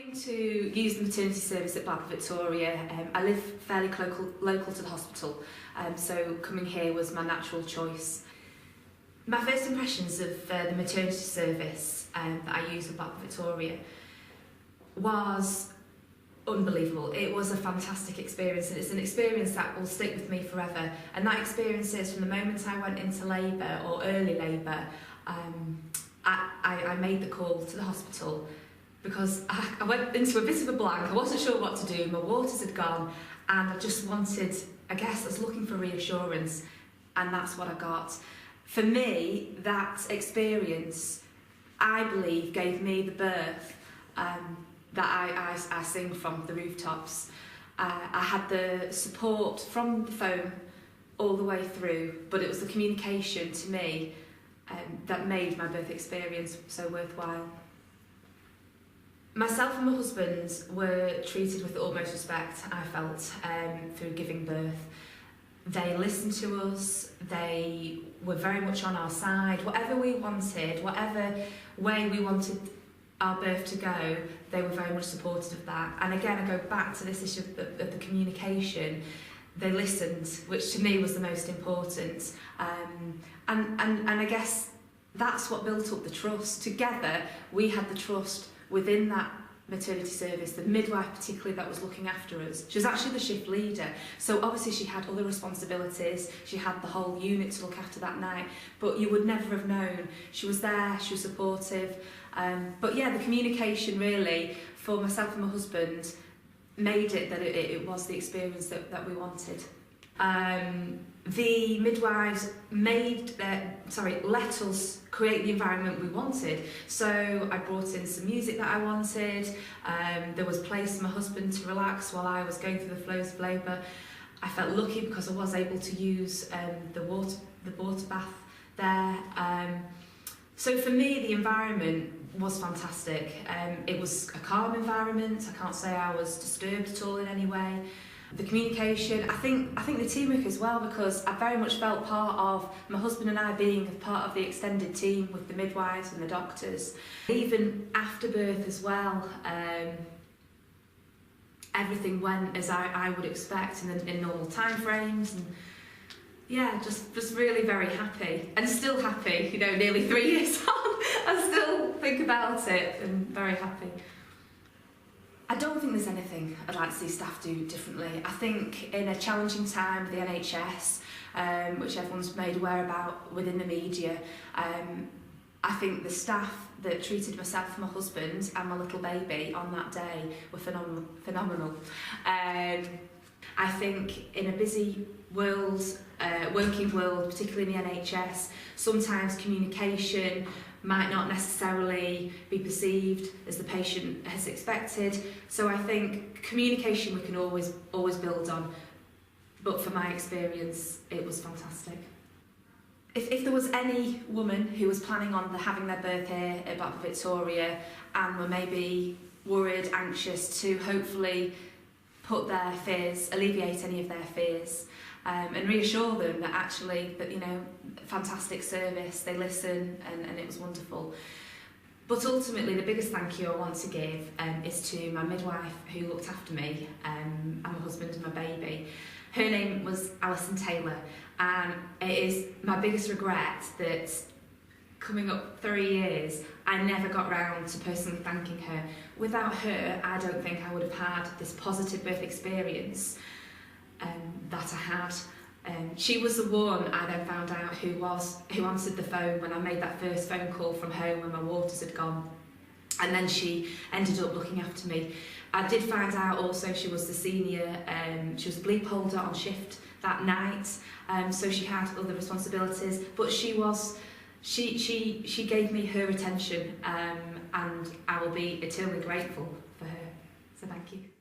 came to use the maternity service at Blackpool Victoria. I live fairly local to the hospital, so coming here was my natural choice. My first impressions of the maternity service that I use at Blackpool Victoria was unbelievable. It was a fantastic experience, and it's an experience that will stick with me forever. And that experience is from the moment I went into labour or early labour, I made the call to the hospital because I went into a bit of a blank. I wasn't sure what to do. My waters had gone, and I just wanted, I was looking for reassurance, and that's what I got. For me, that experience, I believe, gave me the birth that I sing from the rooftops. I had the support from the phone all the way through, but it was the communication to me that made my birth experience so worthwhile. Myself and my husband were treated with the utmost respect, I felt, through giving birth. They listened to us, they were very much on our side. Whatever we wanted, whatever way we wanted our birth to go, they were very much supportive of that. And again, I go back to this issue of the communication. They listened, which to me was the most important. And I guess that's what built up the trust. Together, we had the trust within that maternity service, the midwife particularly that was looking after us. She was actually the shift leader, so obviously she had other responsibilities. She had the whole unit to look after that night, but you would never have known. She was there, she was supportive. But yeah, the communication really, for myself and my husband, made it that it was the experience that we wanted. The midwives let us create the environment we wanted. So I brought in some music that I wanted. There was place for my husband to relax while I was going through the flows of labour. I felt lucky because I was able to use the water bath there. So for me, the environment was fantastic. It was a calm environment. I can't say I was disturbed at all in any way. The communication, I think the teamwork as well, because I very much felt part of my husband and I being a part of the extended team with the midwives and the doctors. Even after birth as well, everything went as I would expect in normal time frames. And yeah, just really very happy, and still happy, nearly 3 years on. I still think about it and very happy. I don't think there's anything I'd like to see staff do differently. I think in a challenging time with the NHS, which everyone's made aware about within the media, I think the staff that treated myself, my husband and my little baby on that day were phenomenal. I think in a busy world, working world, particularly in the NHS, sometimes communication might not necessarily be perceived as the patient has expected. So I think communication we can always build on, but for my experience, it was fantastic. If there was any woman who was planning on having their birth here at Blackpool Victoria and were maybe worried, anxious, to hopefully put their fears, alleviate any of their fears, and reassure them that actually, fantastic service, they listen, and it was wonderful. But ultimately, the biggest thank you I want to give is to my midwife who looked after me, and my husband and my baby. Her name was Alison Taylor, and it is my biggest regret that coming up 3 years, I never got round to personally thanking her. Without her, I don't think I would have had this positive birth experience that I had. She was the one I then found out who answered the phone when I made that first phone call from home when my waters had gone. And then she ended up looking after me. I did find out also she was the senior, she was a bleep holder on shift that night, so she had other responsibilities, but she gave me her attention, and I will be eternally grateful for her. So thank you.